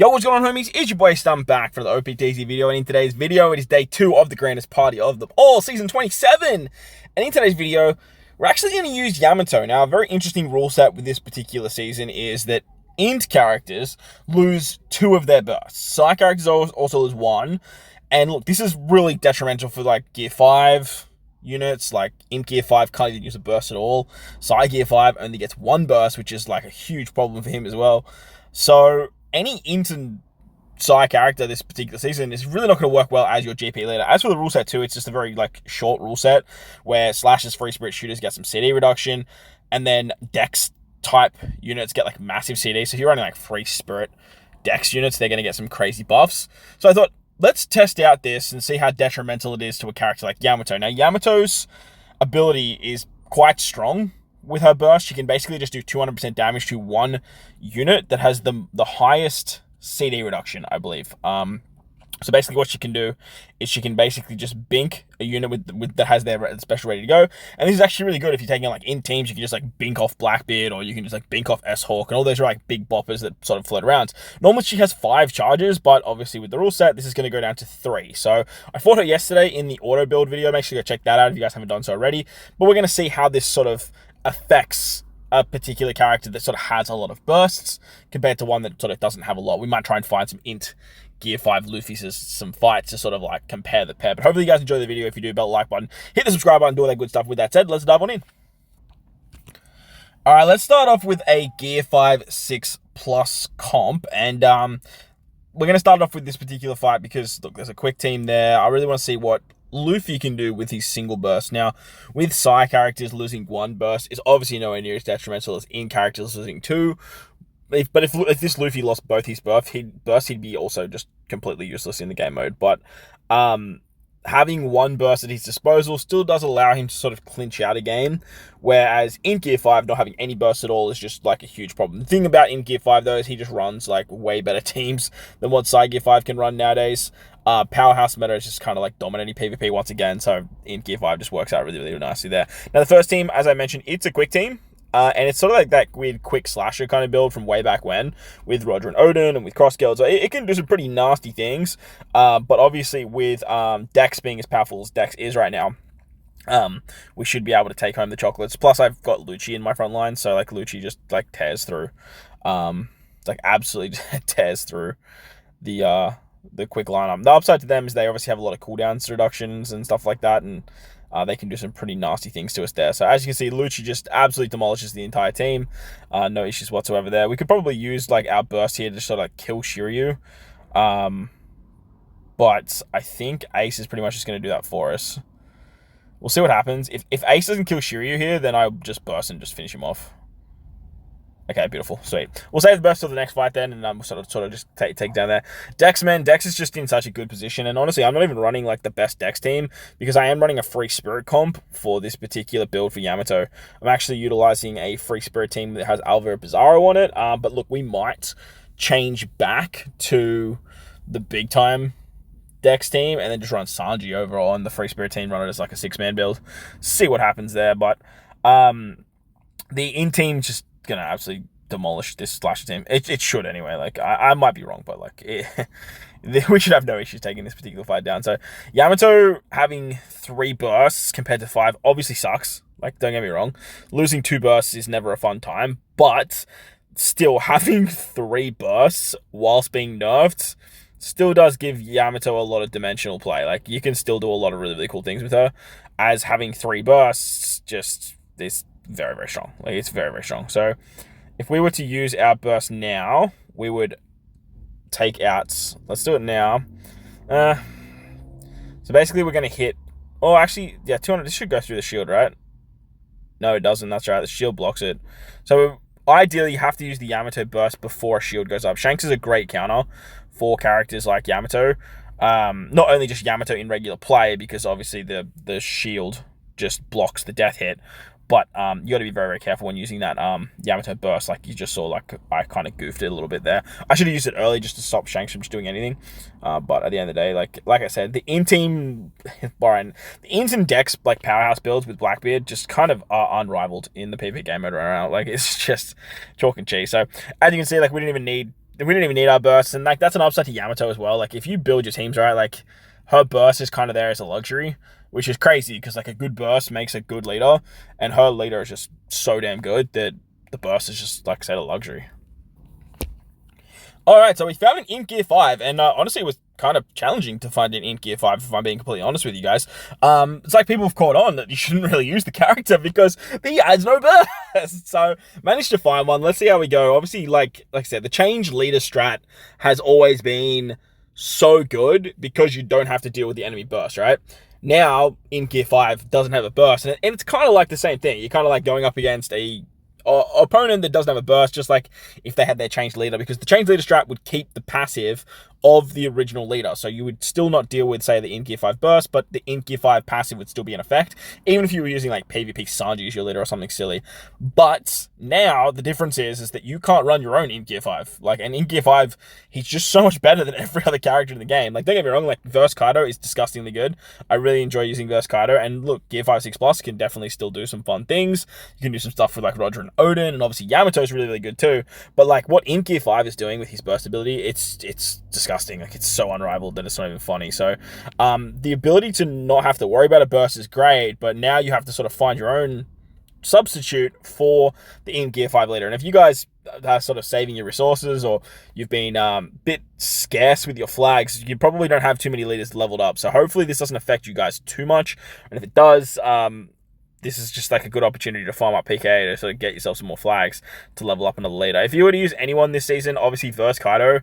Yo, what's going on, homies? It's your boy Stum back for the OPTC video, and in today's video, it is day 2 of the grandest party of them all, season 27. And in today's video, we're actually going to use Yamato. Now, a very interesting rule set with this particular season is that int characters lose 2 of their bursts. Psi characters also lose 1. And look, this is really detrimental for like Gear 5 units. Like int Gear 5 can't even use a burst at all. Psi Gear 5 only gets 1 burst, which is like a huge problem for him as well. So any int and Psi character this particular season is really not going to work well as your GP leader. As for the rule set too, it's just a very like short rule set where Slash's free spirit shooters get some CD reduction, and then Dex type units get like massive CD. So if you're running like free spirit Dex units, they're going to get some crazy buffs. So I thought, let's test out this and see how detrimental it is to a character like Yamato. Now, Yamato's ability is quite strong. With her burst, she can basically just do 200% damage to one unit that has the highest CD reduction, I believe. So basically what she can do is she can basically just bink a unit with that has their special ready to go. And this is actually really good if you're taking like in teams. You can just like bink off Blackbeard, or you can just like bink off S-Hawk, and all those are like big boppers that sort of float around. Normally she has 5 charges, but obviously with the rule set, this is going to go down to 3. So I fought her yesterday in the auto build video. Make sure you go check that out if you guys haven't done so already. But we're going to see how this sort of affects a particular character that sort of has a lot of bursts compared to one that sort of doesn't have a lot. We might try and find some int Gear 5 Luffy's as some fights to sort of like compare the pair. But hopefully you guys enjoy the video. If you do, bell the like button, hit the subscribe button, do all that good stuff. With that said, let's dive on in. Alright, let's start off with a Gear 5 6+ comp, and we're going to start off with this particular fight because, look, there's a quick team there. I really want to see what Luffy can do with his single burst. Now, with Psi characters losing 1 burst is obviously nowhere near as detrimental as in characters losing 2. But if this Luffy lost both his bursts, he'd be also just completely useless in the game mode. But having 1 burst at his disposal still does allow him to sort of clinch out a game, whereas in Gear 5, not having any burst at all is just like a huge problem. The thing about in Gear 5 though is he just runs like way better teams than what Psi Gear 5 can run nowadays. Powerhouse meta is just kind of like dominating PvP once again, so in Gear 5 just works out really, really nicely there. Now the first team, as I mentioned, it's a quick team. And it's sort of like that weird quick slasher kind of build from way back when, with Roger and Odin and with Cross Guild. So it can do some pretty nasty things. But obviously with Dex being as powerful as Dex is right now, we should be able to take home the chocolates. Plus I've got Lucci in my front line, so like Lucci just like tears through, like absolutely tears through the quick lineup. The upside to them is they obviously have a lot of cooldowns reductions and stuff like that, and they can do some pretty nasty things to us there. So as you can see, Lucci just absolutely demolishes the entire team. No issues whatsoever there. We could probably use like our burst here to sort of like kill Shiryu. But I think Ace is pretty much just going to do that for us. We'll see what happens. If Ace doesn't kill Shiryu here, then I'll just burst and just finish him off. Okay, beautiful, sweet. We'll save the burst till the next fight then, and we'll sort of just take down there. Dex, man, Dex is just in such a good position, and honestly, I'm not even running like the best Dex team because I am running a free spirit comp for this particular build for Yamato. I'm actually utilizing a free spirit team that has Alva Bizarro on it, but look, we might change back to the big time Dex team and then just run Sanji over on the free spirit team, run it as like a 6-man build. See what happens there, but the in team just gonna absolutely demolish this slasher team. It should anyway. Like I might be wrong, but like we should have no issues taking this particular fight down. So Yamato having 3 bursts compared to 5 obviously sucks. Like, don't get me wrong, losing 2 bursts is never a fun time, but still having 3 bursts whilst being nerfed still does give Yamato a lot of dimensional play. Like, you can still do a lot of really, really cool things with her, as having 3 bursts just is very, very strong. Like, it's very, very strong. So if we were to use our burst now, we would take out, let's do it now. So basically we're going to hit, oh, actually, yeah, 200, this should go through the shield, right? No, it doesn't. That's right. The shield blocks it. So ideally you have to use the Yamato burst before a shield goes up. Shanks is a great counter for characters like Yamato. Not only just Yamato in regular play, because obviously the shield just blocks the death hit, but you got to be very, very careful when using that Yamato burst. Like you just saw, like I kind of goofed it a little bit there. I should have used it early just to stop Shanks from just doing anything. But at the end of the day, like I said, the in-team, Byron, the int and Dex like powerhouse builds with Blackbeard just kind of are unrivaled in the PvP game mode right now. Like, it's just chalk and cheese. So as you can see, like we didn't even need we didn't even need our bursts, and like that's an upside to Yamato as well. Like if you build your teams right, like her burst is kind of there as a luxury, which is crazy because like a good burst makes a good leader, and her leader is just so damn good that the burst is just, like I said, a luxury. Alright, so we found an Int Gear 5, and honestly it was kind of challenging to find an Int Gear 5, if I'm being completely honest with you guys. It's like people have caught on that you shouldn't really use the character because he has no burst. So, managed to find one. Let's see how we go. Obviously, like I said, the change leader strat has always been so good because you don't have to deal with the enemy burst, right? Now, Int Gear 5 doesn't have a burst, and it's kind of like the same thing. You're kind of like going up against a opponent that doesn't have a burst, just like if they had their change leader, because the change leader strat would keep the passive of the original leader. So you would still not deal with, say, the Int Gear 5 burst, but the Int Gear 5 passive would still be in effect, even if you were using like PvP Sanji as your leader or something silly. But now the difference is that you can't run your own Int Gear 5. Like an Int Gear 5, he's just so much better than every other character in the game. Like, don't get me wrong, like Verse Kaido is disgustingly good. I really enjoy using Verse Kaido, and look, Gear 5 6 Plus can definitely still do some fun things. You can do some stuff with like Roger and Odin, and obviously Yamato is really, really good too. But like what Int Gear 5 is doing with his burst ability, it's disgusting. Like it's so unrivaled that it's not even funny. So the ability to not have to worry about a burst is great, but now you have to sort of find your own substitute for the Int Gear 5 leader. And if you guys are sort of saving your resources, or you've been a bit scarce with your flags, you probably don't have too many leaders leveled up. So hopefully this doesn't affect you guys too much. And if it does, this is just like a good opportunity to farm up PK to sort of get yourself some more flags to level up another leader. If you were to use anyone this season, obviously Verse Kaido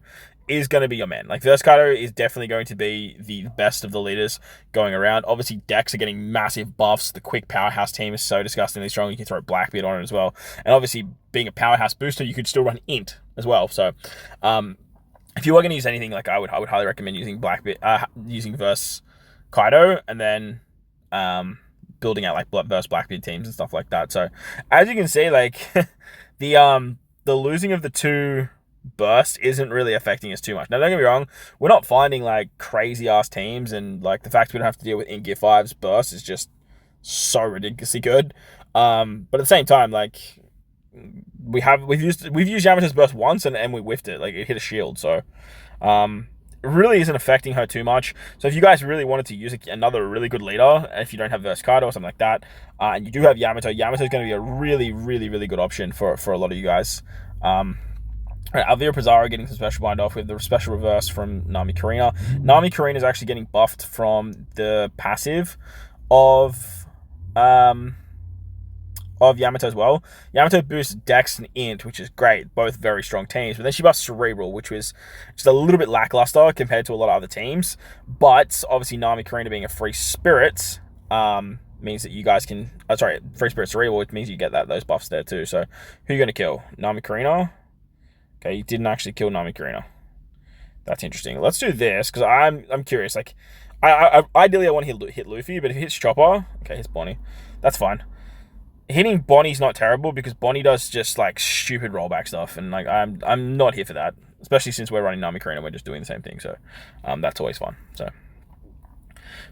is going to be your man. Like Verse Kaido is definitely going to be the best of the leaders going around. Obviously decks are getting massive buffs. The quick powerhouse team is so disgustingly strong. You can throw Blackbeard on it as well. And obviously being a powerhouse booster, you could still run Int as well. So if you are going to use anything, like I would highly recommend using Blackbeard, using Verse Kaido, and then building out like Verse Blackbeard teams and stuff like that. So as you can see, like the losing of the two burst isn't really affecting us too much. Now don't get me wrong, we're not finding like crazy ass teams, and like the fact we don't have to deal with Int Gear 5's burst is just so ridiculously good. But at the same time, like we've used Yamato's burst once and we whiffed it. Like it hit a shield, so it really isn't affecting her too much. So if you guys really wanted to use another really good leader, if you don't have Verse Kaido or something like that, and you do have Yamato, Yamato's going to be a really, really, really good option for a lot of you guys. Right, Alvira Pizarro getting some special bind off with the special reverse from Nami Karina. Nami Karina is actually getting buffed from the passive of Yamato as well. Yamato boosts Dex and Int, which is great, both very strong teams. But then she buffs Cerebral, which was just a little bit lackluster compared to a lot of other teams. But obviously Nami Karina being a free spirit means that you guys can... free spirit Cerebral, which means you get those buffs there too. So who are you going to kill? Nami Karina? Okay, you didn't actually kill Nami Karina. That's interesting. Let's do this, because I'm curious. Like, ideally I want to hit Luffy, but if he hits Chopper... Okay, hits Bonnie. That's fine. Hitting Bonnie's not terrible, because Bonnie does just, like, stupid rollback stuff, and, like, I'm not here for that. Especially since we're running Nami Karina, we're just doing the same thing, so that's always fun. So,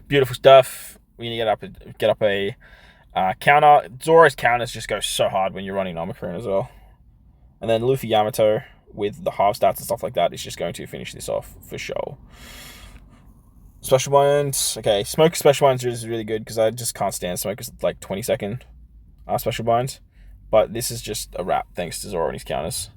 beautiful stuff. We need to get up a counter. Zoro's counters just go so hard when you're running Nami Karina as well. And then Luffy Yamato with the half stats and stuff like that is just going to finish this off for sure. Special binds. Okay, Smoke special binds is really good because I just can't stand Smoke's like 20-second special binds. But this is just a wrap thanks to Zoro and his counters.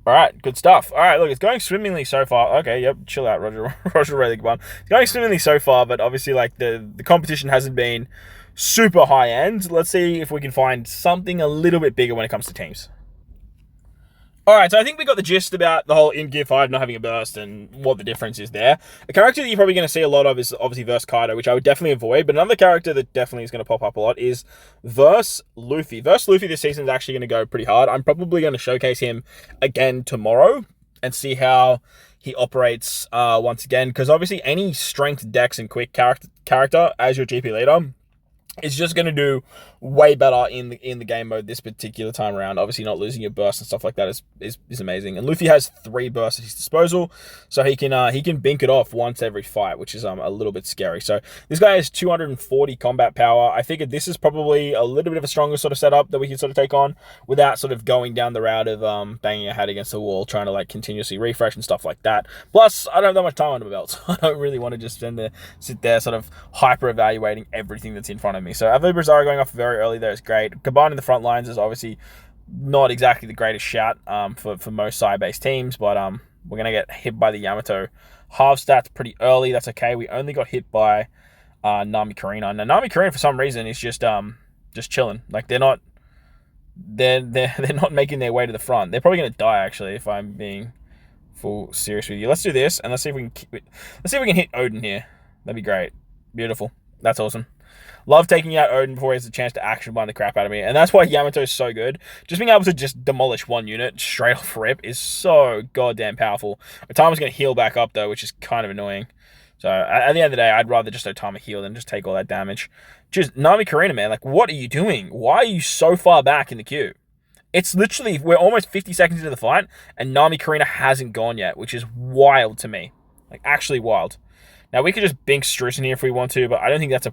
Alright, good stuff. Alright, look, it's going swimmingly so far. Okay, yep, chill out, Roger. Roger, really good one. It's going swimmingly so far, but obviously, like, the competition hasn't been super high end. Let's see if we can find something a little bit bigger when it comes to teams. Alright, so I think we got the gist about the whole Int Gear 5 not having a burst and what the difference is there. A character that you're probably going to see a lot of is obviously Verse Kaido, which I would definitely avoid, but another character that definitely is going to pop up a lot is Verse Luffy. Verse Luffy this season is actually going to go pretty hard. I'm probably going to showcase him again tomorrow and see how he operates once again, because obviously any strength, dex, and quick character as your GP leader it's just going to do way better in the game mode this particular time around. Obviously, not losing your burst and stuff like that is amazing. And Luffy has 3 bursts at his disposal, so he can bink it off once every fight, which is a little bit scary. So this guy has 240 combat power. I figured this is probably a little bit of a stronger sort of setup that we can sort of take on without sort of going down the route of banging our head against the wall, trying to like continuously refresh and stuff like that. Plus, I don't have that much time under my belt, so I don't really want to just sit there sort of hyper evaluating everything that's in front of me. So Avu Brazzara going off very early there is great. Gaban in the front lines is obviously not exactly the greatest shout for most side-based teams, but we're going to get hit by the Yamato half stats pretty early. That's okay. We only got hit by Nami Karina. Now, Nami Karina, for some reason, is just chilling. Like, they're not making their way to the front. They're probably going to die, actually, if I'm being full serious with you. Let's do this, and let's see if we can hit Odin here. That'd be great. Beautiful. That's awesome. Love taking out Odin before he has a chance to action bind the crap out of me. And that's why Yamato is so good. Just being able to just demolish one unit straight off rip is so goddamn powerful. Otama's going to heal back up, though, which is kind of annoying. So, at the end of the day, I'd rather just Otama heal than just take all that damage. Just, Nami Karina, man, like, what are you doing? Why are you so far back in the queue? It's literally, we're almost 50 seconds into the fight, and Nami Karina hasn't gone yet, which is wild to me. Like, actually wild. Now, we could just bink Strusen here if we want to, but I don't think that's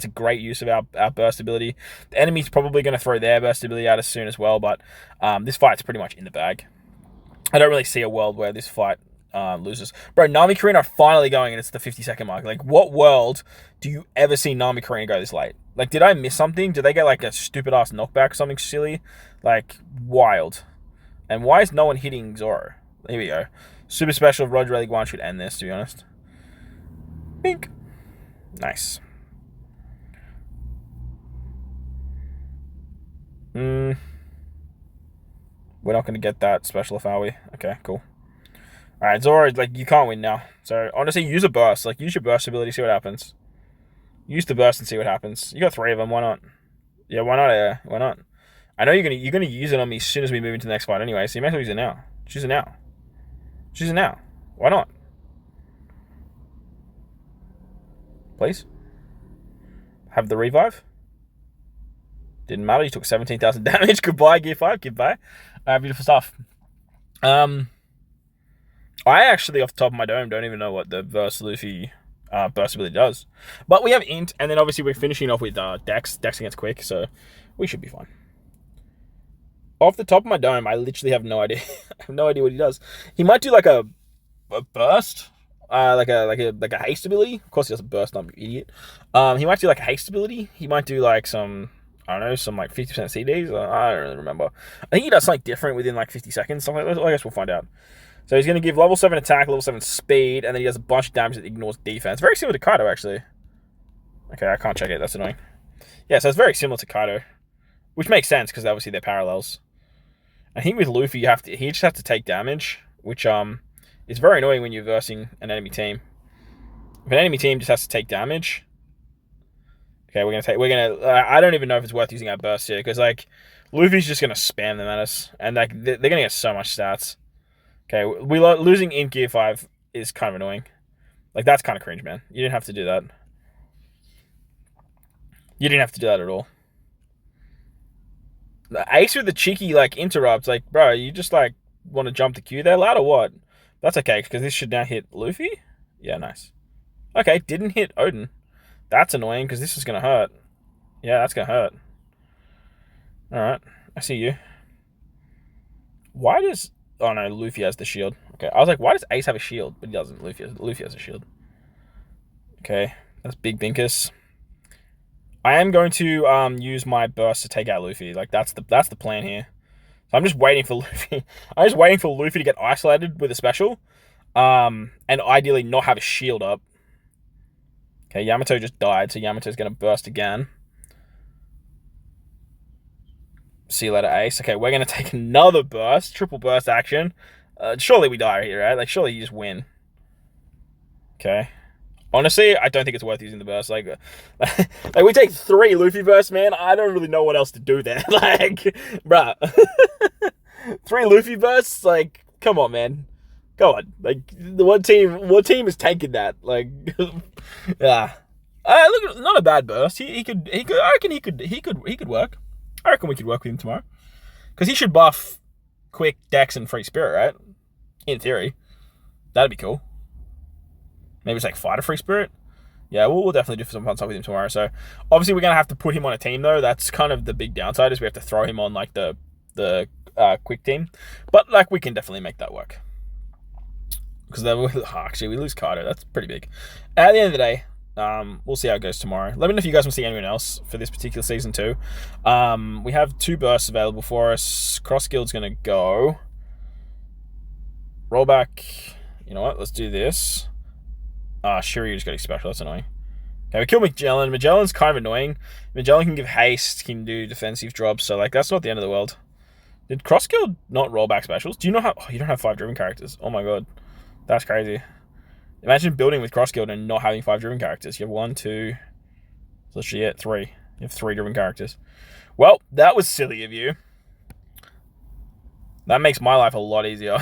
a great use of our burst ability. The enemy's probably going to throw their burst ability out as soon as well, but this fight's pretty much in the bag. I don't really see a world where this fight loses. Bro, Nami Karina are finally going, and it's the 50-second mark. Like, what world do you ever see Nami Karina go this late? Like, did I miss something? Did they get, like, a stupid-ass knockback or something silly? Like, wild. And why is no one hitting Zoro? Here we go. Super special of Roger League 1 should end this, to be honest. Bink. Nice. We're not going to get that special if, are we? Okay, cool. Alright, Zoro, like, you can't win now. So, honestly, use a burst. Like, use your burst ability, see what happens. Use the burst and see what happens. You got 3 of them, why not? Yeah, why not? Yeah, why not? I know you're gonna use it on me as soon as we move into the next fight anyway, so you might as well use it now. Use it now. Use it now. Why not? Please? Have the revive? Didn't matter, you took 17,000 damage. Goodbye, Gear 5, goodbye. Beautiful stuff. I actually, off the top of my dome, don't even know what the Verse Luffy burst ability does. But we have Int, and then obviously we're finishing off with Dex. Dex against Quick, so we should be fine. Off the top of my dome, I literally have no idea. I have no idea what he does. He might do like a burst, like a haste ability. Of course, he does a burst, not an idiot. He might do like a haste ability. He might do like some, I don't know, some like 50% CDs. I don't really remember. I think he does something different within like 50 seconds. Something like that. I guess we'll find out. So he's going to give level 7 attack, level 7 speed, and then he does a bunch of damage that ignores defense. Very similar to Kaido, actually. Okay, I can't check it. That's annoying. Yeah, so it's very similar to Kaido, which makes sense because obviously they're parallels. I think with Luffy, he just has to take damage, which is very annoying when you're versing an enemy team. If an enemy team just has to take damage, okay, I don't even know if it's worth using our burst here because like Luffy's just gonna spam them at us, and like they're gonna get so much stats. Okay, losing in Gear 5 is kind of annoying. Like that's kind of cringe, man. You didn't have to do that. You didn't have to do that at all. Ace with the cheeky, like, interrupts. Like, bro, you just, like, want to jump the queue there, lad, or what? That's okay, because this should now hit Luffy. Yeah, nice. Okay, didn't hit Odin. That's annoying, because this is going to hurt. Yeah, that's going to hurt. Alright, I see you. Why does... Oh, no, Luffy has the shield. Okay, I was like, why does Ace have a shield? But he doesn't. Luffy has a shield. Okay, that's Big Binkus. I am going to use my burst to take out Luffy. Like that's the plan here. So I'm just waiting for Luffy. I'm just waiting for Luffy to get isolated with a special, and ideally not have a shield up. Okay, Yamato just died, so Yamato's gonna burst again. See you later, Ace. Okay, we're gonna take another burst, triple burst action. Surely we die here, right? Like surely you just win. Okay. Honestly, I don't think it's worth using the burst. Like we take 3 Luffy bursts, man. I don't really know what else to do there. Like, bruh. 3 Luffy bursts? Like, come on, man. Go on. Like, what team is taking that? Like, yeah. Look, not a bad burst. He could. I reckon he could work. I reckon we could work with him tomorrow, because he should buff Quick, Dex, and Free Spirit, right? In theory, that'd be cool. Maybe it's like Fighter Free Spirit. Yeah, we'll definitely do some fun stuff with him tomorrow. So obviously we're gonna have to put him on a team though. That's kind of the big downside, is we have to throw him on like the Quick team, but like we can definitely make that work. Because actually we lose Carter. That's pretty big. At the end of the day, we'll see how it goes tomorrow. Let me know if you guys want to see anyone else for this particular season too. We have 2 bursts available for us. Cross Guild's gonna go. Rollback. You know what? Let's do this. Shiryu's got special. That's annoying. Okay, we kill Magellan. Magellan's kind of annoying. Magellan can give haste, can do defensive drops, so like that's not the end of the world. Did Cross Guild not roll back specials? Do you know how? Oh, you don't have 5 driven characters. Oh my god, that's crazy. Imagine building with Cross Guild and not having 5 driven characters. You have 1, 2, so literally it 3. You have 3 driven characters. Well, that was silly of you. That makes my life a lot easier.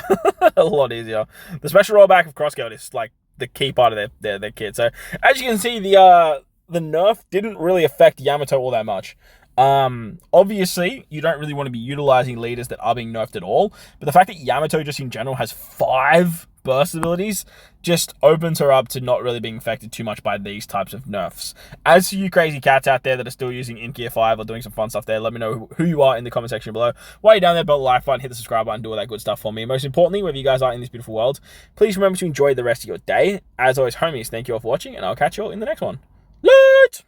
A lot easier. The special rollback of Cross Guild is like the key part of their kit. So as you can see, the nerf didn't really affect Yamato all that much. Obviously you don't really want to be utilizing leaders that are being nerfed at all, but the fact that Yamato just in general has 5 burst abilities just opens her up to not really being affected too much by these types of nerfs. As for you crazy cats out there that are still using in Gear 5 or doing some fun stuff there, let me know who you are in the comment section below. While you're down there, bell the like button, hit the subscribe button, do all that good stuff for me. Most importantly, wherever you guys are in this beautiful world, please remember to enjoy the rest of your day. As always, homies, thank you all for watching, and I'll catch you all in the next one. Later!